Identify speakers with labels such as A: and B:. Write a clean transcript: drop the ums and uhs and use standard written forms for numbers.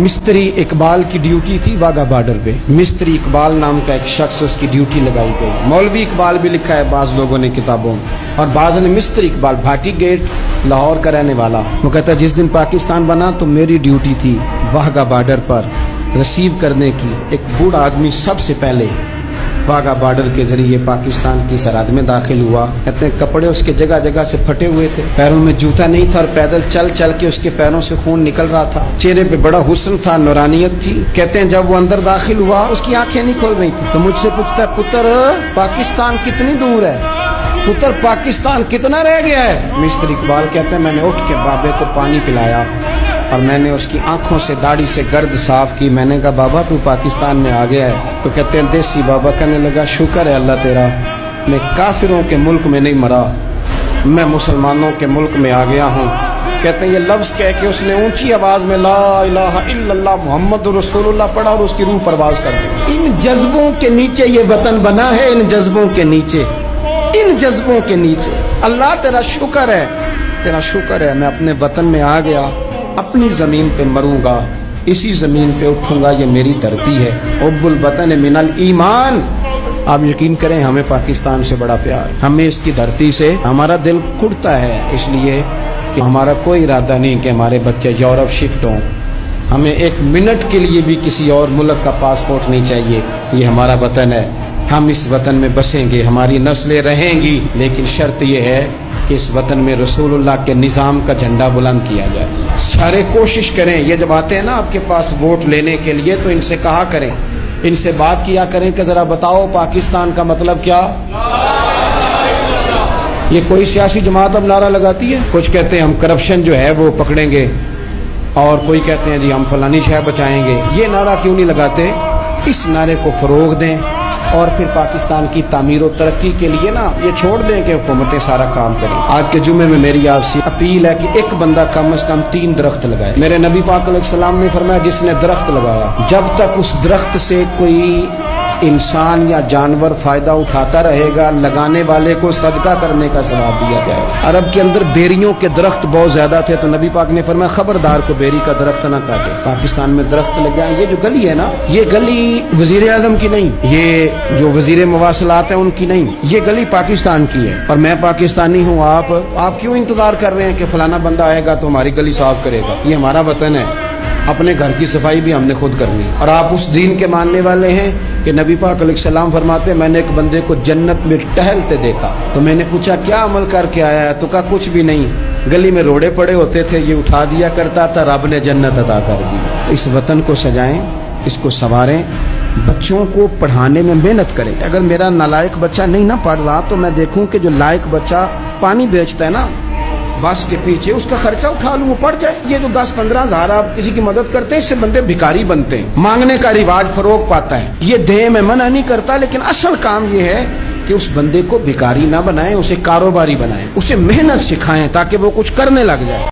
A: मिस्त्री इकबाल की ड्यूटी थी वाघा बॉर्डर पे। मिस्त्री इकबाल नाम का एक शख्स, उसकी ड्यूटी लगाई गई। मौलवी इकबाल भी लिखा है बाज लोगों ने किताबों में, और बाज ने मिस्त्री इकबाल भाटी गेट लाहौर का रहने वाला। वो कहता है जिस दिन पाकिस्तान बना तो मेरी ड्यूटी थी वाघा बॉर्डर पर रिसीव करने की। एक बूढ़ा आदमी सबसे पहले वाघा बॉर्डर के जरिए पाकिस्तान की सरहद में दाखिल हुआ। कहते हैं कपड़े उसके जगह जगह से फटे हुए थे, पैरों में जूता नहीं था और पैदल चल चल के उसके पैरों से खून निकल रहा था। चेहरे पे बड़ा हुस्न था, नूरानियत थी। कहते हैं जब वो अंदर दाखिल हुआ उसकी आंखें नहीं खोल रही थी, तो मुझसे पूछता है पुत्र पाकिस्तान कितनी दूर है, पुत्र पाकिस्तान कितना रह गया है। मिस्टर इकबाल कहते हैं मैंने उठ के बाबे को पानी पिलाया और मैंने उसकी आंखों से दाढ़ी से गर्द साफ की। मैंने कहा बाबा तू पाकिस्तान में आ गया है। तो कहते हैं देसी बाबा कहने लगा शुक्र है अल्लाह तेरा, मैं काफिरों के मुल्क में नहीं मरा, मैं मुसलमानों के मुल्क में आ गया हूँ। कहते हैं ये लफ्ज कह के उसने ऊंची आवाज में ला इलाहा इल्लल्लाह मुहम्मद रसूलुल्लाह पढ़ा और उसकी रूह परवाज कर दी। इन जज्बों के नीचे ये वतन बना है, इन जज्बों के नीचे, इन जज्बों के नीचे। अल्लाह तेरा शुक्र है, तेरा शुक्र है, मैं अपने वतन में आ गया, अपनी जमीन पे मरूंगा, इसी जमीन पे उठूंगा, ये मेरी धरती है। उब्बुल वतन मिनल ईमान। आप यकीन करें हमें पाकिस्तान से बड़ा प्यार, हमें इसकी धरती से हमारा दिल कुड़ता है, इसलिए कि हमारा कोई इरादा नहीं कि हमारे बच्चे यूरोप शिफ्ट हों। हमें एक मिनट के लिए भी किसी और मुल्क का पासपोर्ट नहीं चाहिए। ये हमारा वतन है, हम इस वतन में बसेंगे, हमारी नस्लें रहेंगी, लेकिन शर्त यह है कि इस वतन में रसूलुल्लाह के निज़ाम का झंडा बुलंद किया जाए। सारे कोशिश करें, ये जब आते हैं ना आपके पास वोट लेने के लिए तो इनसे कहा करें, इनसे बात किया करें कि जरा बताओ पाकिस्तान का मतलब क्या। ये कोई सियासी जमात अब नारा लगाती है, कुछ कहते हैं हम करप्शन जो है वो पकड़ेंगे, और कोई कहते हैं जी हम फलानी शहर बचाएंगे। ये नारा क्यों नहीं लगाते? इस नारे को फरोग दें और फिर पाकिस्तान की तामीर और तरक्की के लिए ना ये छोड़ दें कि हुकूमतें सारा काम करें। आज के जुमे में मेरी आपसे अपील है कि एक बंदा कम से कम 3 दरख्त लगाए। मेरे नबी पाक अलैहिस्सलाम ने फरमाया जिसने दरख्त लगाया, जब तक उस दरख्त से कोई इंसान या जानवर फायदा उठाता रहेगा, लगाने वाले को सदका करने का सवाब दिया जाए। अरब के अंदर बेरियों के दरख्त बहुत ज्यादा थे, तो नबी पाक ने फरमाया खबरदार को बेरी का दरख्त ना काटे। पाकिस्तान में दरख्त लग गए। ये जो गली है ना, ये गली वजीर आजम की नहीं, ये जो वजीर मवासलात है उनकी नहीं, ये गली पाकिस्तान की है। और मैं पाकिस्तानी हूँ, आप क्यों इंतजार कर रहे हैं कि फलाना बंदा आएगा तो हमारी गली साफ करेगा? ये हमारा वतन है, अपने घर की सफाई भी हमने खुद करनी है। और आप उस दीन के मानने वाले हैं कि नबी पाक अलैहिस्सलाम फरमाते मैंने एक बंदे को जन्नत में टहलते देखा, तो मैंने पूछा क्या अमल करके आया है? तो कहा कुछ भी नहीं, गली में रोड़े पड़े होते थे, ये उठा दिया करता था, रब ने जन्नत अता कर दी। इस वतन को सजाएं, इसको संवारें, बच्चों को पढ़ाने में मेहनत करें। अगर मेरा नालायक बच्चा नहीं ना पढ़ रहा तो मैं देखूं कि जो लायक बच्चा पानी बेचता है ना बस के पीछे, उसका खर्चा उठा लूं, वो पड़ जाए। ये जो 10-15 हजार आप किसी की मदद करते हैं, इससे बंदे भिखारी बनते हैं, मांगने का रिवाज फरोग पाता है। ये देह में मना नहीं करता, लेकिन असल काम ये है कि उस बंदे को भिखारी ना बनाएं, उसे कारोबारी बनाएं, उसे मेहनत सिखाएं ताकि वो कुछ करने लग जाए।